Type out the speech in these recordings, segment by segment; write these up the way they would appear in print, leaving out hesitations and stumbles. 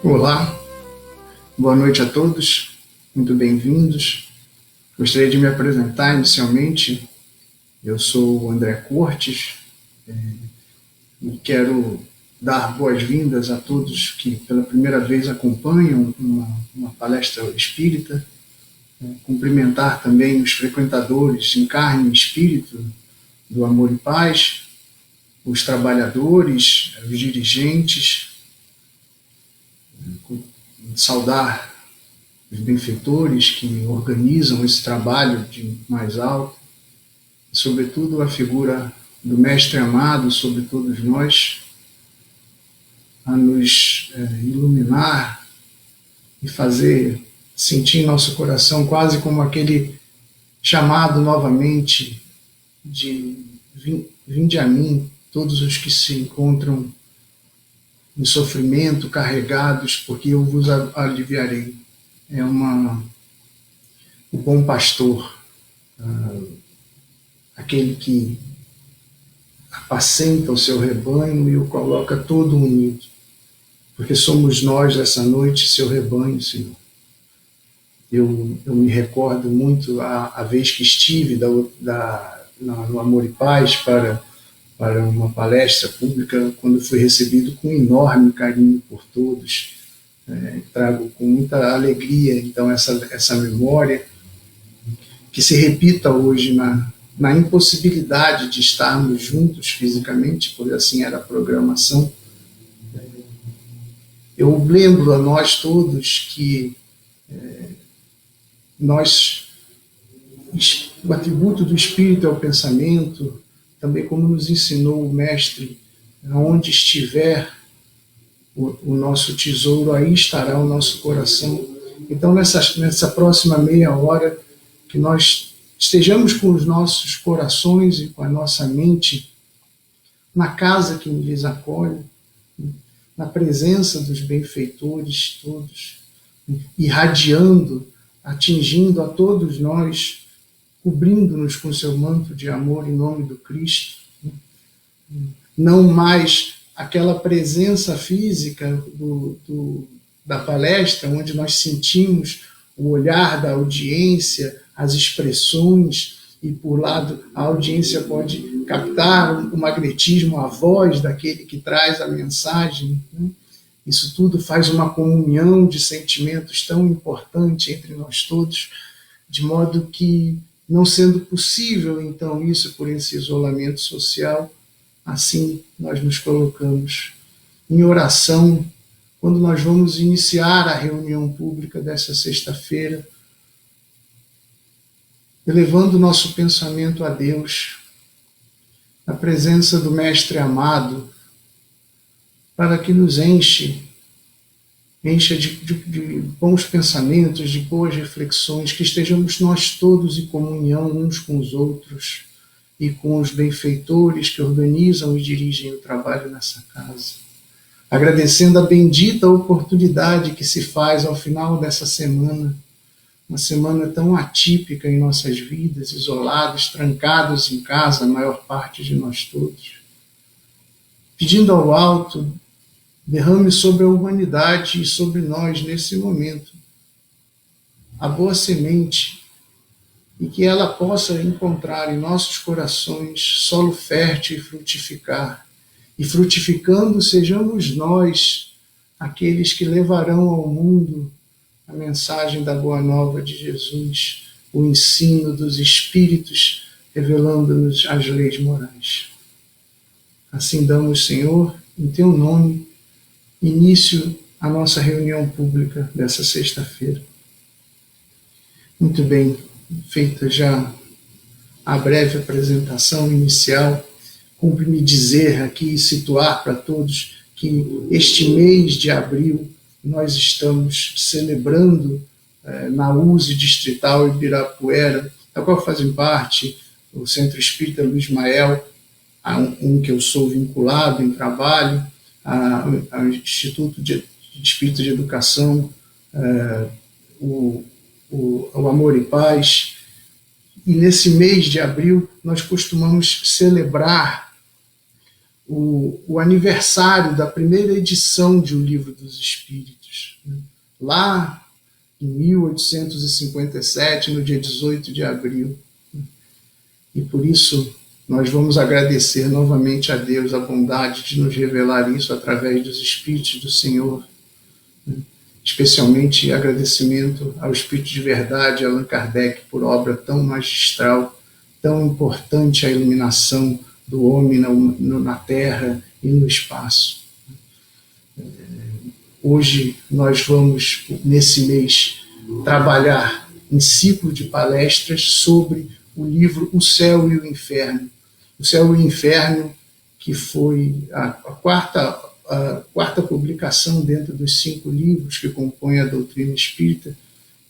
Olá, boa noite a todos, muito bem-vindos. Gostaria de me apresentar inicialmente. Eu sou o André Cortes e quero dar boas-vindas a todos que pela primeira vez acompanham uma palestra espírita. Cumprimentar também os frequentadores em carne e espírito do Amor e Paz, os trabalhadores, os dirigentes, saudar os benfeitores que organizam esse trabalho de mais alto, e sobretudo a figura do Mestre amado sobre todos nós, a nos iluminar e fazer sentir em nosso coração quase como aquele chamado novamente de vinde a mim, todos os que se encontram em sofrimento, carregados, porque eu vos aliviarei. É o bom pastor, aquele que apacenta o seu rebanho e o coloca todo unido, porque somos nós essa noite seu rebanho, Senhor. Eu me recordo muito a vez que estive no Amor e Paz para uma palestra pública, quando fui recebido com enorme carinho por todos. Trago com muita alegria, então, essa memória, que se repita hoje na impossibilidade de estarmos juntos fisicamente, pois assim era a programação. Eu lembro a nós todos que o atributo do Espírito é o pensamento, também como nos ensinou o Mestre, onde estiver o nosso tesouro, aí estará o nosso coração. Então, nessa próxima meia hora, que nós estejamos com os nossos corações e com a nossa mente na casa que nos acolhe, na presença dos benfeitores todos, irradiando, atingindo a todos nós, cobrindo-nos com seu manto de amor em nome do Cristo. Não mais aquela presença física da palestra, onde nós sentimos o olhar da audiência, as expressões, e por lado a audiência pode captar o magnetismo, a voz daquele que traz a mensagem. Isso tudo faz uma comunhão de sentimentos tão importante entre nós todos, de modo que, não sendo possível, então, isso por esse isolamento social, assim nós nos colocamos em oração, quando nós vamos iniciar a reunião pública dessa sexta-feira, elevando o nosso pensamento a Deus, na presença do Mestre amado, para que nos encha de bons pensamentos, de boas reflexões, que estejamos nós todos em comunhão uns com os outros e com os benfeitores que organizam e dirigem o trabalho nessa casa. Agradecendo a bendita oportunidade que se faz ao final dessa semana, uma semana tão atípica em nossas vidas, isolados, trancados em casa, a maior parte de nós todos. Pedindo ao alto, derrame sobre a humanidade e sobre nós, nesse momento, a boa semente, e que ela possa encontrar em nossos corações solo fértil e frutificar. E frutificando, sejamos nós aqueles que levarão ao mundo a mensagem da Boa Nova de Jesus, o ensino dos Espíritos, revelando-nos as leis morais. Assim damos, Senhor, em Teu nome, início à nossa reunião pública dessa sexta-feira. Muito bem, feita já a breve apresentação inicial, cumpre-me dizer aqui e situar para todos que este mês de abril nós estamos celebrando na USE Distrital Ibirapuera, da qual fazem parte o Centro Espírita Luiz Mael, um que eu sou vinculado em trabalho, ao Instituto de Espírita de Educação, o Amor e Paz. E nesse mês de abril nós costumamos celebrar o aniversário da primeira edição de O Livro dos Espíritos, né? Lá em 1857, no dia 18 de abril. E por isso nós vamos agradecer novamente a Deus a bondade de nos revelar isso através dos Espíritos do Senhor. Especialmente agradecimento ao Espírito de Verdade, Allan Kardec, por obra tão magistral, tão importante a iluminação do homem na Terra e no espaço. Hoje nós vamos, nesse mês, trabalhar em ciclo de palestras sobre o livro O Céu e o Inferno. O Céu e o Inferno, que foi a quarta publicação dentro dos 5 livros que compõem a doutrina espírita,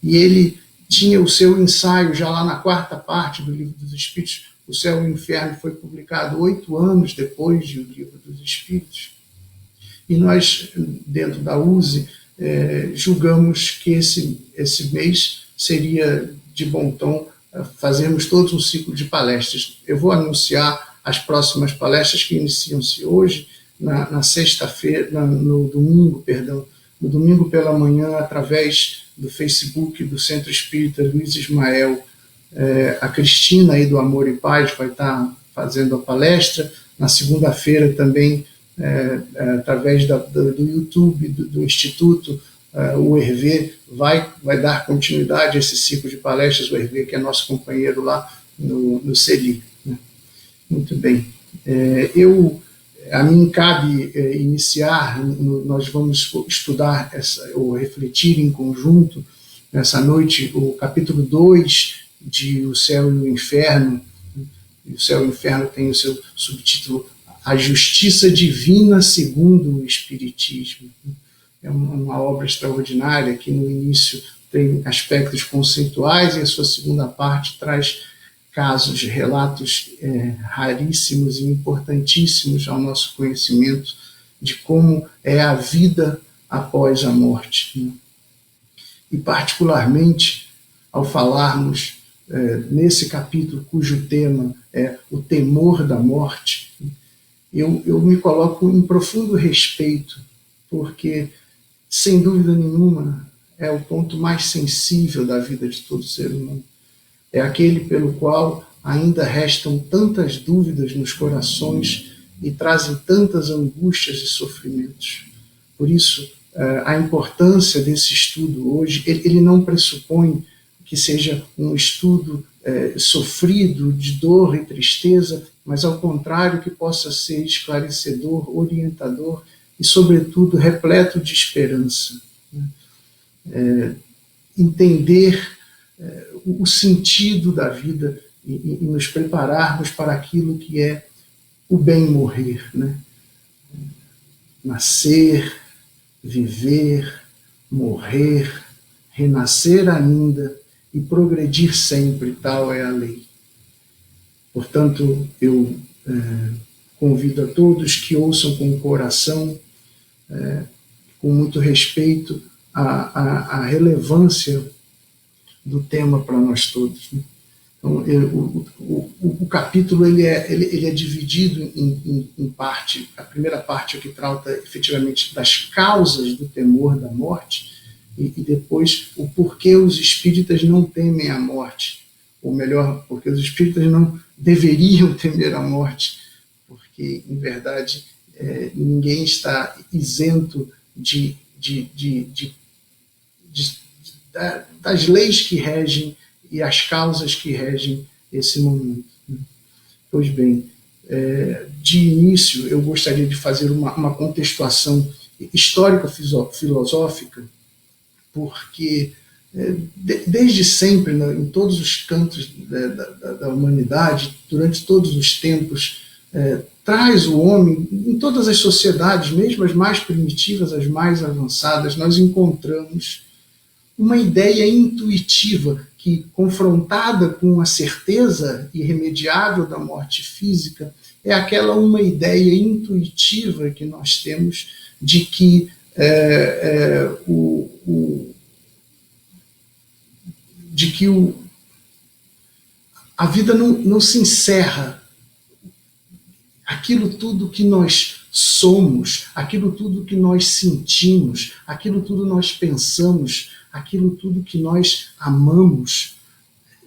e ele tinha o seu ensaio já lá na 4ª parte do Livro dos Espíritos. O Céu e o Inferno foi publicado 8 anos depois do Livro dos Espíritos. E nós, dentro da USE, julgamos que esse mês seria de bom tom fazermos todos um ciclo de palestras. Eu vou anunciar as próximas palestras que iniciam-se hoje, na sexta-feira, no domingo pela manhã, através do Facebook do Centro Espírita Luiz Ismael. A Cristina aí do Amor e Paz vai estar fazendo a palestra. Na segunda-feira também, através do YouTube do Instituto, o Hervé vai dar continuidade a esse ciclo de palestras, o Hervé, que é nosso companheiro lá no CELI. Né? Muito bem. A mim cabe iniciar, nós vamos estudar ou refletir em conjunto, nessa noite, o capítulo 2 de O Céu e o Inferno. O Céu e o Inferno tem o seu subtítulo A Justiça Divina segundo o Espiritismo. É uma obra extraordinária que no início tem aspectos conceituais e a sua segunda parte traz casos, relatos raríssimos e importantíssimos ao nosso conhecimento de como é a vida após a morte. Né? E particularmente ao falarmos nesse capítulo cujo tema é o temor da morte, eu me coloco em profundo respeito, porque sem dúvida nenhuma é o ponto mais sensível da vida de todo ser humano. É aquele pelo qual ainda restam tantas dúvidas nos corações e trazem tantas angústias e sofrimentos. Por isso, a importância desse estudo hoje, ele não pressupõe que seja um estudo sofrido, de dor e tristeza, mas ao contrário, que possa ser esclarecedor, orientador e, sobretudo, repleto de esperança. Entender o sentido da vida e nos prepararmos para aquilo que é o bem morrer, né? Nascer, viver, morrer, renascer ainda e progredir sempre, tal é a lei. Portanto, eu convido a todos que ouçam com o coração, com muito respeito, a relevância do tema para nós todos. Né? Então, o capítulo ele é dividido em parte. A primeira parte é que trata efetivamente das causas do temor da morte e depois o porquê os espíritas não temem a morte, ou melhor, porque os espíritas não deveriam temer a morte, porque, em verdade, ninguém está isento das leis que regem e as causas que regem esse momento. Pois bem, de início eu gostaria de fazer uma contextuação histórico-filosófica, porque desde sempre, em todos os cantos da humanidade, durante todos os tempos, traz o homem, em todas as sociedades, mesmo as mais primitivas, as mais avançadas, nós encontramos uma ideia intuitiva que, confrontada com a certeza irremediável da morte física, é aquela uma ideia intuitiva que nós temos de que a vida não se encerra aquilo tudo que nós somos, aquilo tudo que nós sentimos, aquilo tudo nós pensamos, aquilo tudo que nós amamos,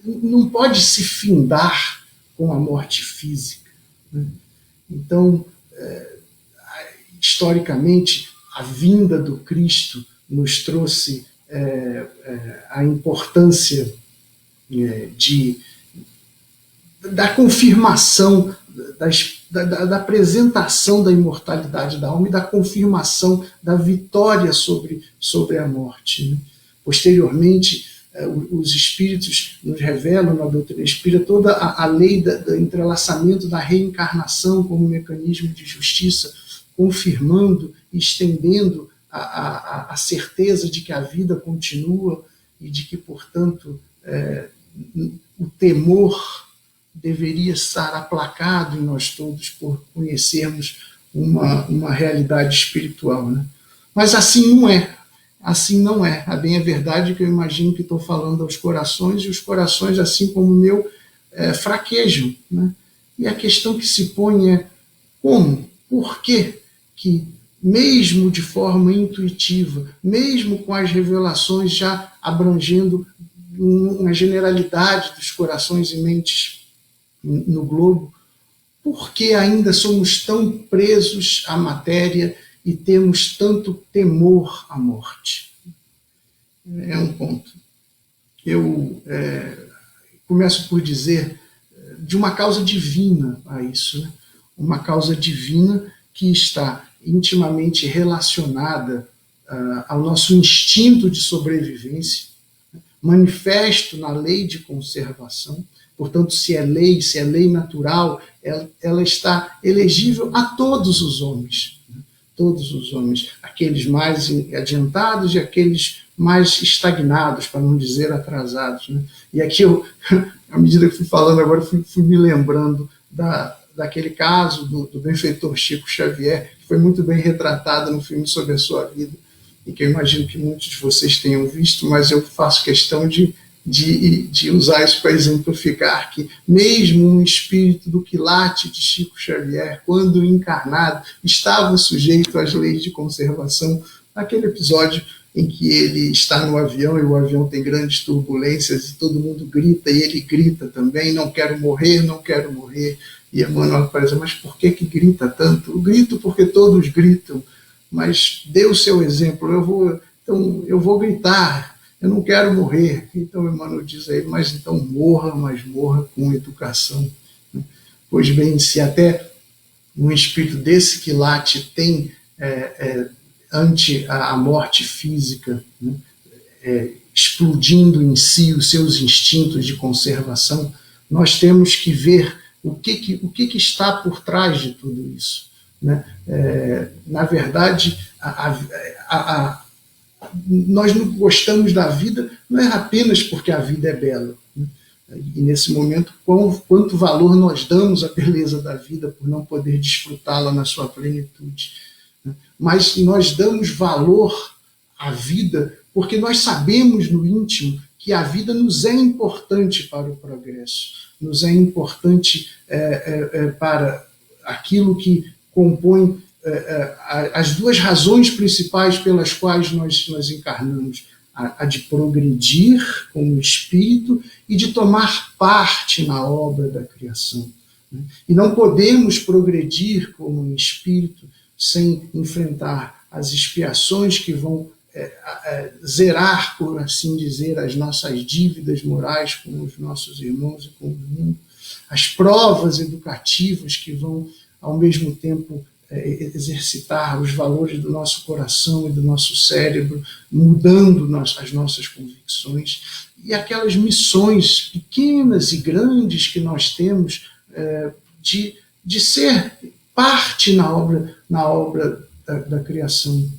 não pode se findar com a morte física. Né? Então, historicamente, a vinda do Cristo nos trouxe a importância da confirmação, da apresentação da imortalidade da alma e da confirmação da vitória sobre a morte. Né? Posteriormente, os espíritos nos revelam na doutrina espírita toda a lei do entrelaçamento da reencarnação como mecanismo de justiça, confirmando e estendendo a certeza de que a vida continua e de que, portanto, o temor deveria estar aplacado em nós todos por conhecermos uma realidade espiritual. Né? Mas assim não é. Assim não é. A bem é verdade que eu imagino que estou falando aos corações, e os corações, assim como o meu, fraquejam. Né? E a questão que se põe é como? Por quê que, mesmo de forma intuitiva, mesmo com as revelações já abrangendo uma generalidade dos corações e mentes no globo, por que ainda somos tão presos à matéria e temos tanto temor à morte? É um ponto. Eu começo por dizer de uma causa divina a isso, né? Uma causa divina que está intimamente relacionada ao nosso instinto de sobrevivência, manifesto na lei de conservação. Portanto, se é lei natural, ela está elegível a todos os homens. Todos os homens, aqueles mais adiantados e aqueles mais estagnados, para não dizer atrasados. Né? E aqui eu, à medida que fui falando agora, fui me lembrando daquele caso do benfeitor Chico Xavier, que foi muito bem retratado no filme sobre a sua vida, e que eu imagino que muitos de vocês tenham visto, mas eu faço questão de usar isso para exemplificar que mesmo um espírito do quilate de Chico Xavier, quando encarnado, estava sujeito às leis de conservação. Naquele episódio em que ele está no avião e o avião tem grandes turbulências e todo mundo grita, e ele grita também, não quero morrer, não quero morrer. E Emmanuel aparece, mas por que grita tanto? Eu grito porque todos gritam, mas dê o seu exemplo, eu vou gritar, eu não quero morrer. Então Emmanuel diz a ele, mas então morra, mas morra com educação. Pois bem, se até um espírito desse quilate tem ante a morte física, né, explodindo em si os seus instintos de conservação, nós temos que ver o que está por trás de tudo isso. Né? Na verdade, nós não gostamos da vida, não é apenas porque a vida é bela. Né? E nesse momento, quanto valor nós damos à beleza da vida por não poder desfrutá-la na sua plenitude. Né? Mas nós damos valor à vida porque nós sabemos no íntimo que a vida nos é importante para o progresso, nos é importante para aquilo que compõe as duas razões principais pelas quais nós encarnamos, a de progredir como espírito e de tomar parte na obra da criação. Né? E não podemos progredir como um espírito sem enfrentar as expiações que vão zerar, por assim dizer, as nossas dívidas morais com os nossos irmãos e com o mundo, as provas educativas que vão, ao mesmo tempo, exercitar os valores do nosso coração e do nosso cérebro, mudando as nossas convicções, e aquelas missões pequenas e grandes que nós temos de ser parte na obra da criação.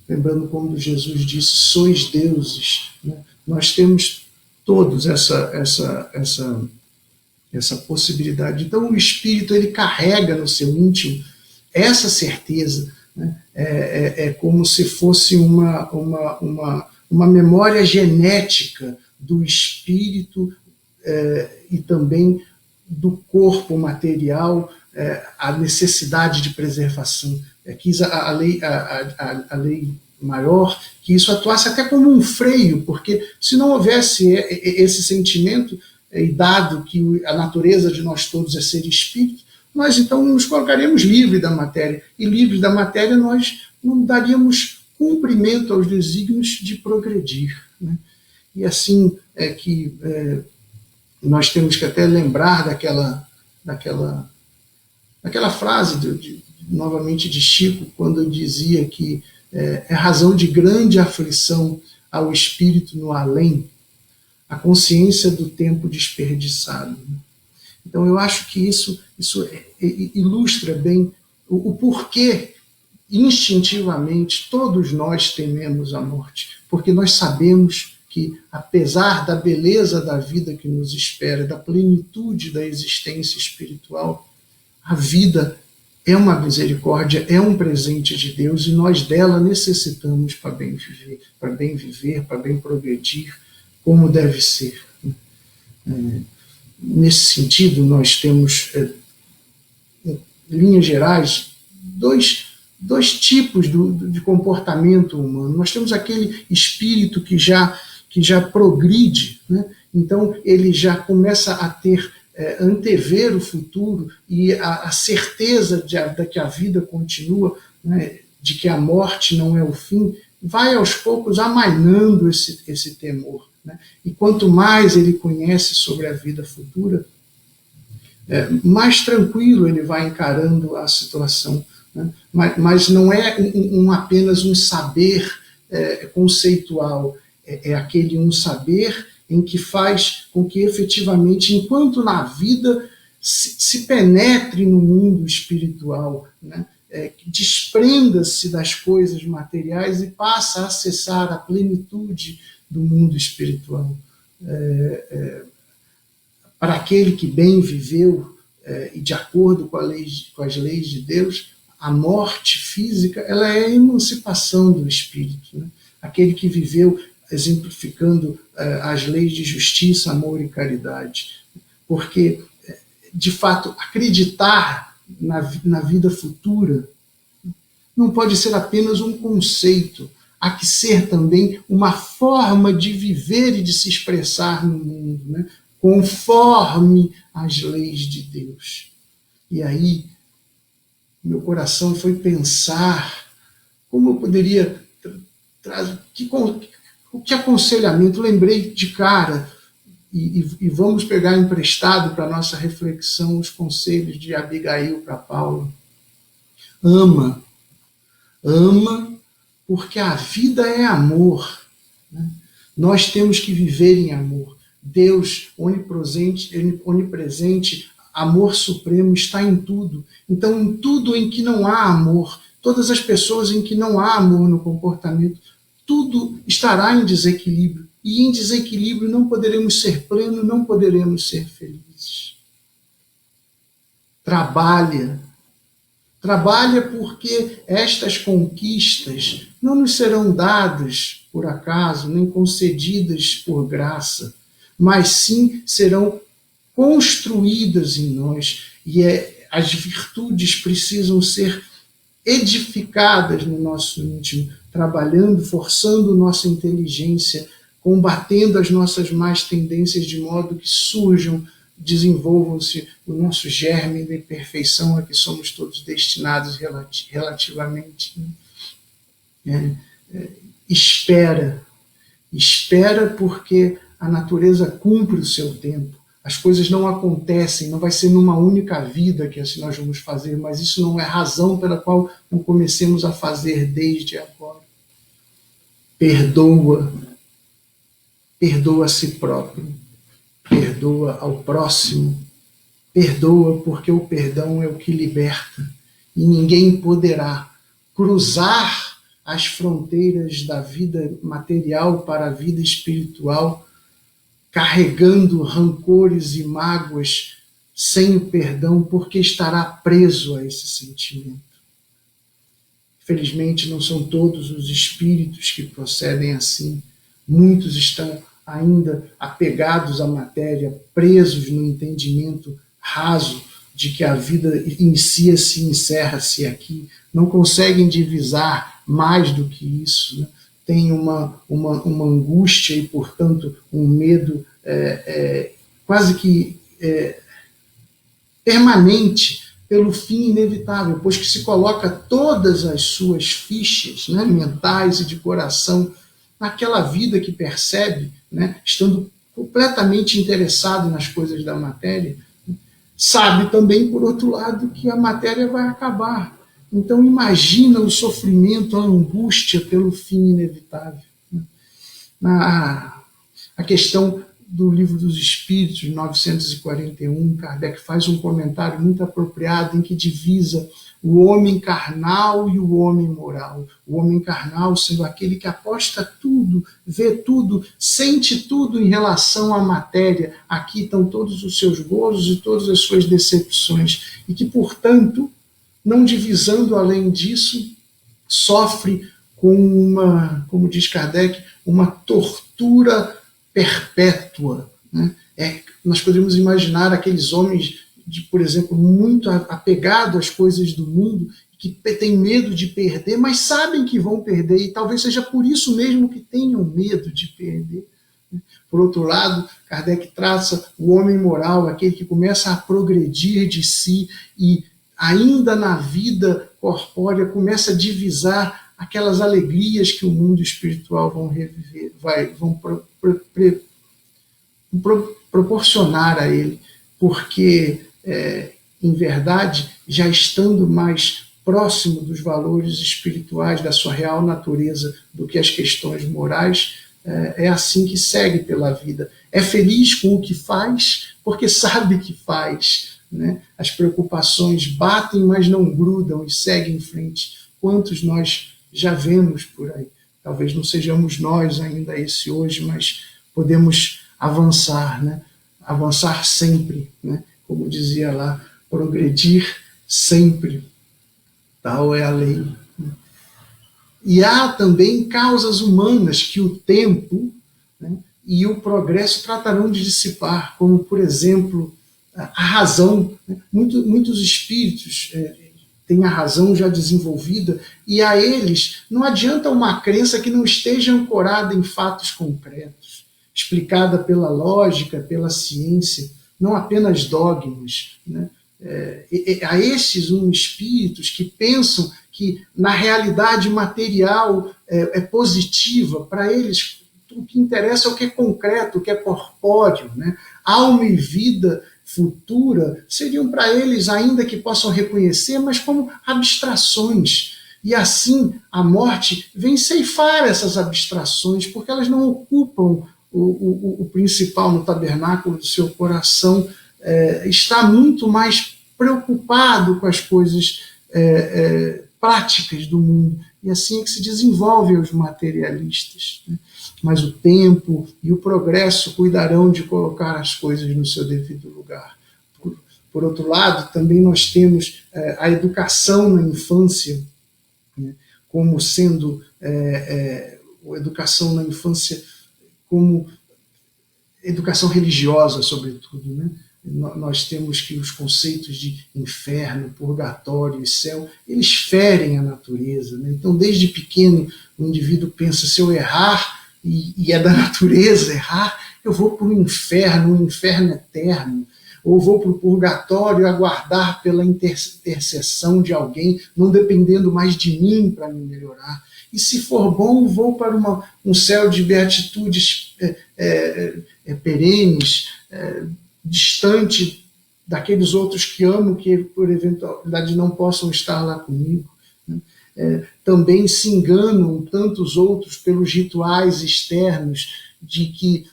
Lembrando como Jesus disse, sois deuses. Né? Nós temos todos essa possibilidade. Então o espírito ele carrega no seu íntimo essa certeza, né? É como se fosse uma memória genética do espírito e também do corpo material, a necessidade de preservação, quis a lei maior, que isso atuasse até como um freio, porque se não houvesse esse sentimento, e dado que a natureza de nós todos é ser espírito, nós então nos colocaríamos livres da matéria, e livres da matéria nós não daríamos cumprimento aos desígnios de progredir. Né? E assim é que nós temos que até lembrar daquela frase, novamente, de Chico, quando dizia que é razão de grande aflição ao espírito no além a consciência do tempo desperdiçado. Então, eu acho que isso ilustra bem o porquê, instintivamente, todos nós tememos a morte, porque nós sabemos que, apesar da beleza da vida que nos espera, da plenitude da existência espiritual, a vida é uma misericórdia, é um presente de Deus, e nós dela necessitamos para bem viver, para bem progredir, como deve ser. Nesse sentido, nós temos, em linhas gerais, dois tipos de comportamento humano. Nós temos aquele espírito que já progride, né? Então ele já começa a ter, antever o futuro e a certeza de que a vida continua, né? De que a morte não é o fim, vai aos poucos amainando esse temor. Né? E quanto mais ele conhece sobre a vida futura, mais tranquilo ele vai encarando a situação. Né? Mas não é apenas um saber conceitual, é aquele um saber em que faz com que efetivamente, enquanto na vida, se penetre no mundo espiritual, né? Desprenda-se das coisas materiais e passa a acessar a plenitude do mundo espiritual. Para aquele que bem viveu e de acordo com as leis de Deus, a morte física ela é a emancipação do espírito. Né? Aquele que viveu exemplificando as leis de justiça, amor e caridade. Porque, de fato, acreditar na vida futura não pode ser apenas um conceito, há que ser também uma forma de viver e de se expressar no mundo, né? Conforme as leis de Deus. E aí, meu coração foi pensar como eu poderia trazer, que aconselhamento, lembrei de cara, e vamos pegar emprestado para a nossa reflexão os conselhos de Abigail para Paulo. Ama, porque a vida é amor. Né? Nós temos que viver em amor. Deus, onipresente, amor supremo, está em tudo. Então, em tudo em que não há amor, todas as pessoas em que não há amor no comportamento, tudo estará em desequilíbrio. E em desequilíbrio não poderemos ser plenos, não poderemos ser felizes. Trabalha porque estas conquistas não nos serão dadas por acaso, nem concedidas por graça, mas sim serão construídas em nós. E as virtudes precisam ser edificadas no nosso íntimo, trabalhando, forçando nossa inteligência, combatendo as nossas más tendências de modo que surjam, desenvolvam-se o nosso germe de perfeição a que somos todos destinados relativamente. Espera porque a natureza cumpre o seu tempo. As coisas não acontecem, não vai ser numa única vida que assim nós vamos fazer, mas isso não é razão pela qual não comecemos a fazer desde agora. Perdoa a si próprio, perdoa ao próximo, perdoa porque o perdão é o que liberta e ninguém poderá cruzar as fronteiras da vida material para a vida espiritual carregando rancores e mágoas sem o perdão, porque estará preso a esse sentimento. Felizmente, não são todos os espíritos que procedem assim. Muitos estão ainda apegados à matéria, presos no entendimento raso de que a vida inicia-se e encerra-se aqui, não conseguem divisar mais do que isso, né? Tem uma angústia e, portanto, um medo quase que permanente pelo fim inevitável, pois que se coloca todas as suas fichas, né, mentais e de coração naquela vida que percebe, né, estando completamente interessado nas coisas da matéria, sabe também, por outro lado, que a matéria vai acabar. Então imagina o sofrimento, a angústia pelo fim inevitável. A questão do Livro dos Espíritos, 941, Kardec faz um comentário muito apropriado em que divisa o homem carnal e o homem moral. O homem carnal sendo aquele que aposta tudo, vê tudo, sente tudo em relação à matéria. Aqui estão todos os seus gozos e todas as suas decepções. E que, portanto, não divisando além disso, sofre com uma, como diz Kardec, uma tortura perpétua. Né? Nós podemos imaginar aqueles homens, por exemplo, muito apegados às coisas do mundo, que têm medo de perder, mas sabem que vão perder, e talvez seja por isso mesmo que tenham medo de perder. Por outro lado, Kardec traça o homem moral, aquele que começa a progredir de si e, ainda na vida corpórea, começa a divisar aquelas alegrias que o mundo espiritual vão reviver, vão proporcionar a ele, porque, em verdade, já estando mais próximo dos valores espirituais, da sua real natureza, do que as questões morais, é assim que segue pela vida. É feliz com o que faz, porque sabe que faz. Né? As preocupações batem, mas não grudam e seguem em frente. Quantos nós já vemos por aí? Talvez não sejamos nós ainda esse hoje, mas podemos avançar, né? Avançar sempre, né? Como dizia lá, progredir sempre, tal é a lei. E há também causas humanas que o tempo, né, e o progresso tratarão de dissipar, como, por exemplo, a razão. Né? Muitos espíritos têm a razão já desenvolvida, e a eles não adianta uma crença que não esteja ancorada em fatos concretos, explicada pela lógica, pela ciência, não apenas dogmas. Né? A estes espíritos que pensam que na realidade material é positiva, para eles o que interessa é o que é concreto, o que é corpóreo. Né? Alma e vida futura seriam para eles, ainda que possam reconhecer, mas como abstrações. E assim a morte vem ceifar essas abstrações, porque elas não ocupam o principal no tabernáculo do seu coração. Está muito mais preocupado com as coisas práticas do mundo. E assim é que se desenvolvem os materialistas. Né? Mas o tempo e o progresso cuidarão de colocar as coisas no seu devido lugar. Por outro lado, também nós temos a educação na infância, né? Como sendo a educação na infância como educação religiosa, sobretudo, né? Nós temos que os conceitos de inferno, purgatório e céu, eles ferem a natureza. Né? Então, desde pequeno, o indivíduo pensa, se eu errar, e é da natureza errar, eu vou para o inferno, um inferno eterno, ou vou para o purgatório aguardar pela intercessão de alguém, não dependendo mais de mim para me melhorar. E se for bom, vou para um céu de beatitudes perenes, distante daqueles outros que amo, que por eventualidade não possam estar lá comigo. Né? Também se enganam tantos outros pelos rituais externos, de que,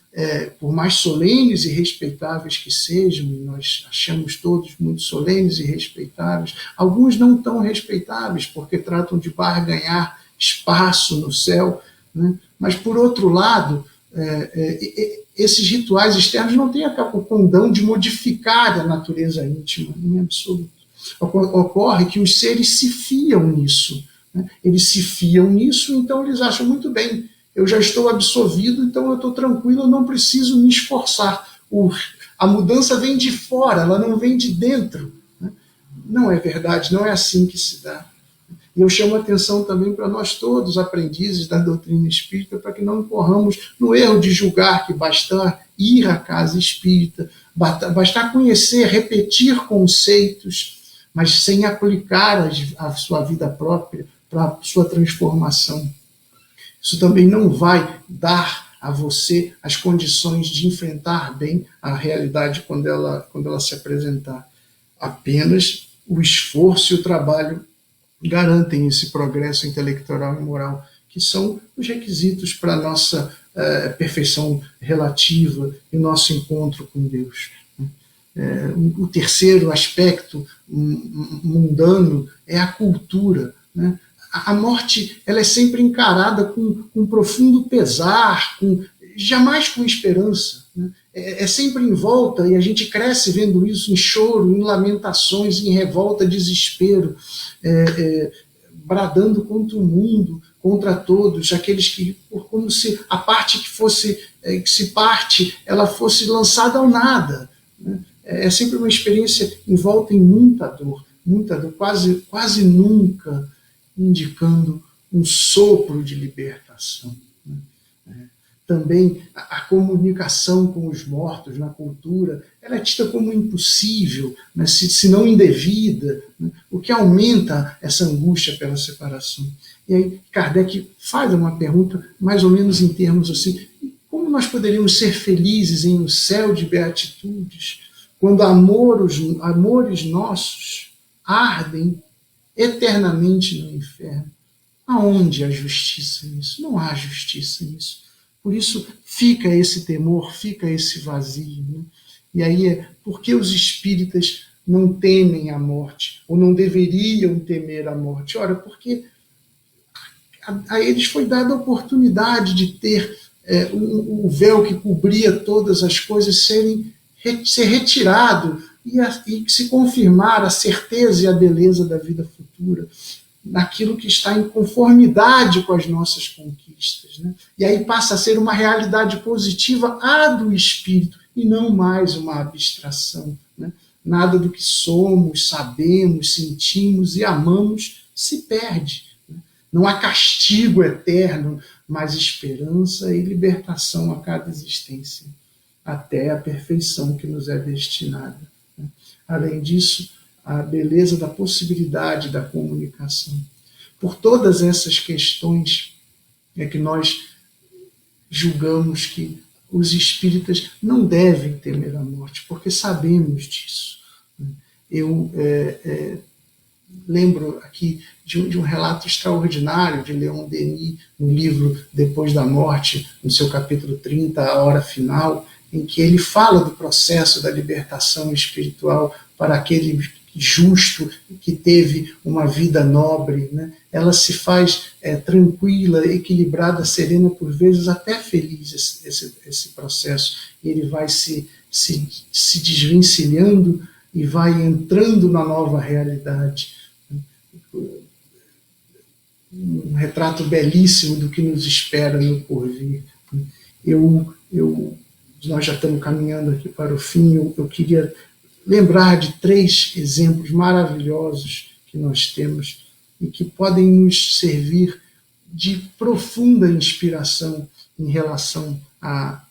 por mais solenes e respeitáveis que sejam, e nós achamos todos muito solenes e respeitáveis, alguns não tão respeitáveis, porque tratam de barganhar espaço no céu. Né? Mas, por outro lado, esses rituais externos não têm o condão de modificar a natureza íntima, em absoluto. Ocorre que os seres se fiam nisso. Né? Eles se fiam nisso, então eles acham muito bem. Eu já estou absolvido, então eu estou tranquilo, eu não preciso me esforçar. A mudança vem de fora, ela não vem de dentro. Não é verdade, não é assim que se dá. E eu chamo a atenção também para nós todos, aprendizes da doutrina espírita, para que não incorramos no erro de julgar que basta ir à casa espírita, basta conhecer, repetir conceitos, mas sem aplicar a sua vida própria para a sua transformação. Isso também não vai dar a você as condições de enfrentar bem a realidade quando ela se apresentar. Apenas o esforço e o trabalho garantem esse progresso intelectual e moral, que são os requisitos para a nossa perfeição relativa e nosso encontro com Deus. O terceiro aspecto mundano é a cultura, né? A morte, ela é sempre encarada com profundo pesar, jamais com esperança, né? É sempre em volta, e a gente cresce vendo isso em choro, em lamentações, em revolta, desespero, bradando contra o mundo, contra todos, aqueles que, como se a parte que se parte, ela fosse lançada ao nada, né? É sempre uma experiência envolta em muita dor, quase nunca indicando um sopro de libertação. Também a comunicação com os mortos na cultura, ela é tida como impossível, né, se não indevida, né, o que aumenta essa angústia pela separação. E aí Kardec faz uma pergunta mais ou menos em termos assim: como nós poderíamos ser felizes em um céu de beatitudes quando amores nossos ardem eternamente no inferno? Aonde há justiça nisso? Não há justiça nisso. Por isso fica esse temor, fica esse vazio, né? E aí por que os espíritas não temem a morte, ou não deveriam temer a morte? Ora, porque a eles foi dada a oportunidade de ter o véu que cobria todas as coisas ser retirado e se confirmar a certeza e a beleza da vida futura, naquilo que está em conformidade com as nossas conquistas, né? E aí passa a ser uma realidade positiva do espírito, e não mais uma abstração, né? Nada do que somos, sabemos, sentimos e amamos se perde, né? Não há castigo eterno, mas esperança e libertação a cada existência, até a perfeição que nos é destinada, né? Além disso, a beleza da possibilidade da comunicação. Por todas essas questões é que nós julgamos que os espíritas não devem temer a morte, porque sabemos disso. Eu lembro aqui de um relato extraordinário de Leon Denis, no livro Depois da Morte, no seu capítulo 30, A Hora Final, em que ele fala do processo da libertação espiritual para aquele justo que teve uma vida nobre, né? Ela se faz tranquila, equilibrada, serena, por vezes até feliz, esse processo. E ele vai se desvencilhando e vai entrando na nova realidade. Um retrato belíssimo do que nos espera no porvir. Nós já estamos caminhando aqui para o fim. Eu queria lembrar de 3 exemplos maravilhosos que nós temos e que podem nos servir de profunda inspiração em relação a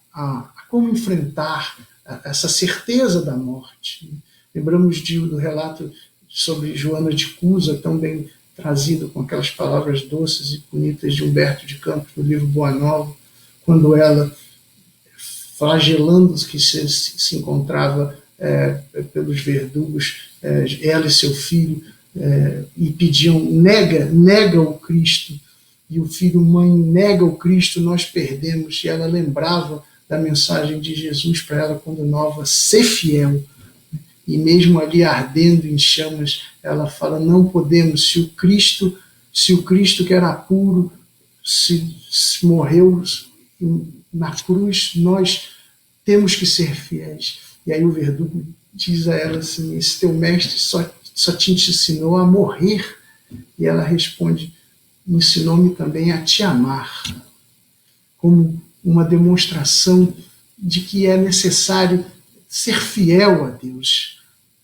como enfrentar essa certeza da morte. Lembramos do relato sobre Joana de Cusa, tão bem trazido com aquelas palavras doces e bonitas de Humberto de Campos, no livro Boa Nova, quando ela, flagelando-se que se encontrava pelos verdugos, ela e seu filho, e pediam: nega o Cristo. E o filho: mãe, nega o Cristo, nós perdemos. E ela lembrava da mensagem de Jesus para ela quando nova: ser fiel. E mesmo ali ardendo em chamas, ela fala: não podemos, se o Cristo que era puro se morreu na cruz, nós temos que ser fiéis. E aí o verdugo diz a ela assim: esse teu mestre só te ensinou a morrer. E ela responde: ensinou-me também a te amar, como uma demonstração de que é necessário ser fiel a Deus,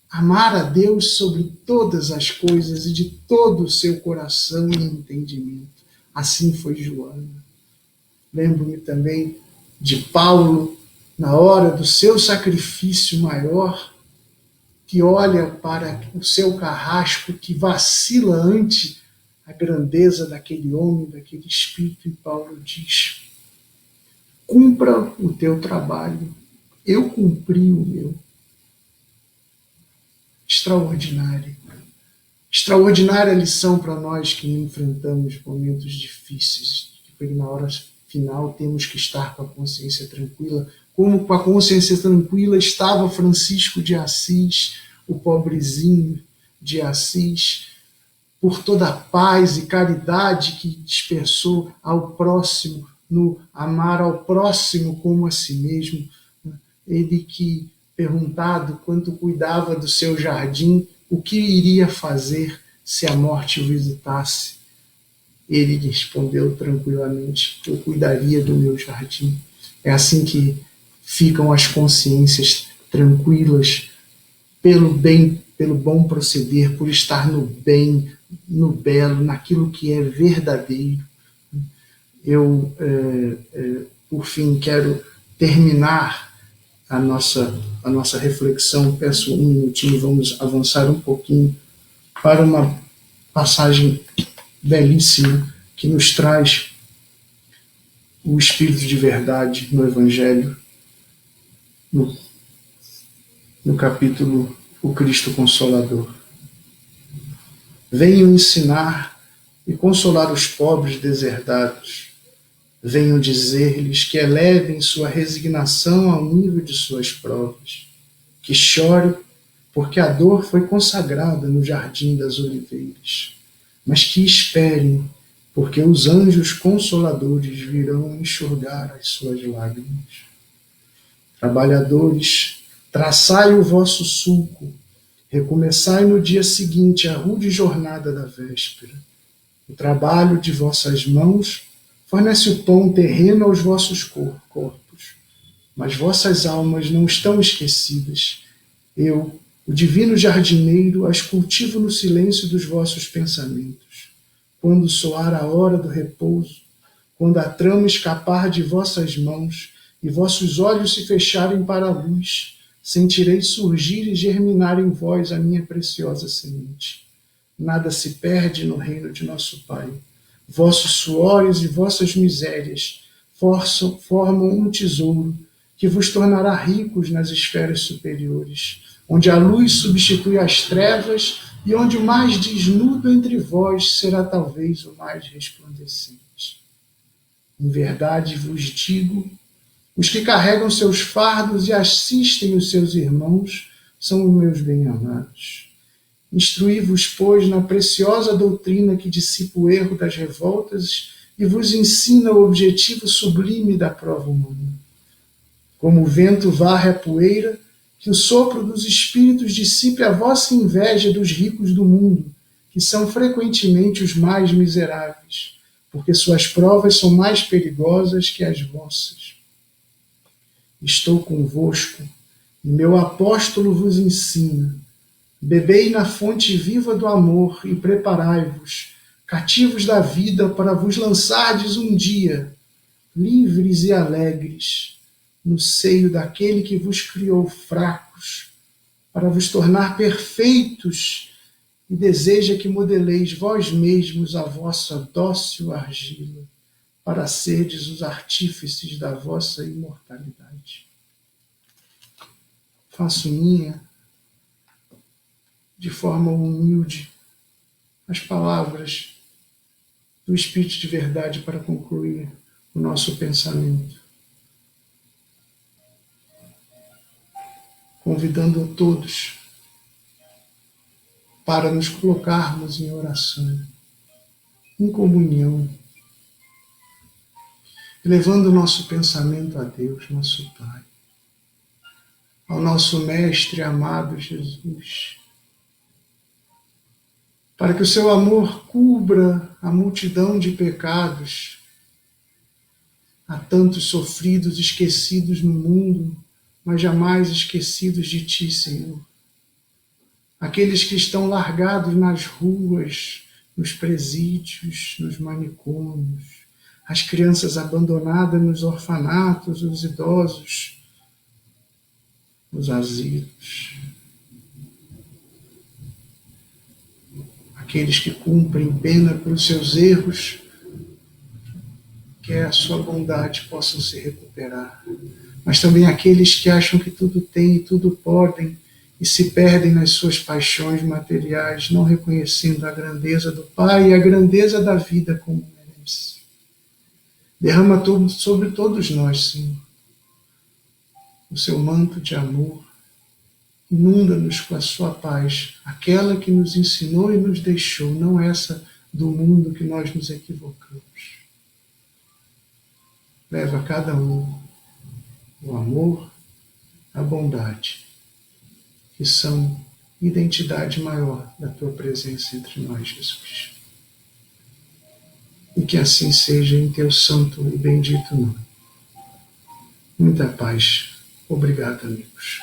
amar a Deus sobre todas as coisas e de todo o seu coração e entendimento. Assim foi Joana. Lembro-me também de Paulo, na hora do seu sacrifício maior, que olha para o seu carrasco, que vacila ante a grandeza daquele homem, daquele espírito, e Paulo diz: cumpra o teu trabalho, eu cumpri o meu. Extraordinário. Extraordinária lição para nós que enfrentamos momentos difíceis, que na hora final temos que estar com a consciência tranquila, como com a consciência tranquila estava Francisco de Assis, o pobrezinho de Assis, por toda a paz e caridade que dispersou ao próximo, no amar ao próximo como a si mesmo. Ele que, perguntado quanto cuidava do seu jardim, o que iria fazer se a morte o visitasse, ele respondeu tranquilamente: eu cuidaria do meu jardim. É assim que ficam as consciências tranquilas pelo bem, pelo bom proceder, por estar no bem, no belo, naquilo que é verdadeiro. Eu, por fim, quero terminar a nossa reflexão. Peço um minutinho, vamos avançar um pouquinho para uma passagem belíssima que nos traz o Espírito de verdade no Evangelho, no capítulo O Cristo Consolador. Venham ensinar e consolar os pobres deserdados. Venham dizer-lhes que elevem sua resignação ao nível de suas provas, que chorem porque a dor foi consagrada no jardim das oliveiras, mas que esperem, porque os anjos consoladores virão enxugar as suas lágrimas. Trabalhadores, traçai o vosso sulco, recomeçai no dia seguinte a rude jornada da véspera. O trabalho de vossas mãos fornece o pão terreno aos vossos corpos, mas vossas almas não estão esquecidas. Eu, o divino jardineiro, as cultivo no silêncio dos vossos pensamentos. Quando soar a hora do repouso, quando a trama escapar de vossas mãos e vossos olhos se fecharem para a luz, sentirei surgir e germinar em vós a minha preciosa semente. Nada se perde no reino de nosso Pai. Vossos suores e vossas misérias formam um tesouro que vos tornará ricos nas esferas superiores, onde a luz substitui as trevas e onde o mais desnudo entre vós será talvez o mais resplandecente. Em verdade vos digo, os que carregam seus fardos e assistem os seus irmãos são os meus bem-amados. Instruí-vos, pois, na preciosa doutrina que dissipa o erro das revoltas e vos ensina o objetivo sublime da prova humana. Como o vento varre a poeira, que o sopro dos espíritos dissipe a vossa inveja dos ricos do mundo, que são frequentemente os mais miseráveis, porque suas provas são mais perigosas que as vossas. Estou convosco, e meu apóstolo vos ensina. Bebei na fonte viva do amor e preparai-vos, cativos da vida, para vos lançardes um dia, livres e alegres, no seio daquele que vos criou fracos, para vos tornar perfeitos, e deseja que modeleis vós mesmos a vossa dócil argila, para serdes os artífices da vossa imortalidade. Faço minha, de forma humilde, as palavras do Espírito de verdade para concluir o nosso pensamento, convidando a todos para nos colocarmos em oração, em comunhão, levando o nosso pensamento a Deus, nosso Pai, ao nosso Mestre amado Jesus, para que o seu amor cubra a multidão de pecados. Há tantos sofridos, esquecidos no mundo, mas jamais esquecidos de Ti, Senhor. aqueles que estão largados nas ruas, nos presídios, nos manicômios, as crianças abandonadas nos orfanatos, os idosos, nos asilos, aqueles que cumprem pena pelos seus erros, que a sua bondade possam se recuperar, mas também aqueles que acham que tudo têm e tudo podem e se perdem nas suas paixões materiais, não reconhecendo a grandeza do Pai e a grandeza da vida como merece. Derrama tudo sobre todos nós, Senhor, o seu manto de amor, inunda-nos com a sua paz, aquela que nos ensinou e nos deixou, não essa do mundo que nós nos equivocamos. Leva a cada um o amor, a bondade, que são identidade maior da tua presença entre nós, Jesus. E que assim seja em teu santo e bendito nome. Muita paz. Obrigado, amigos.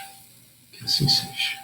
Que assim seja.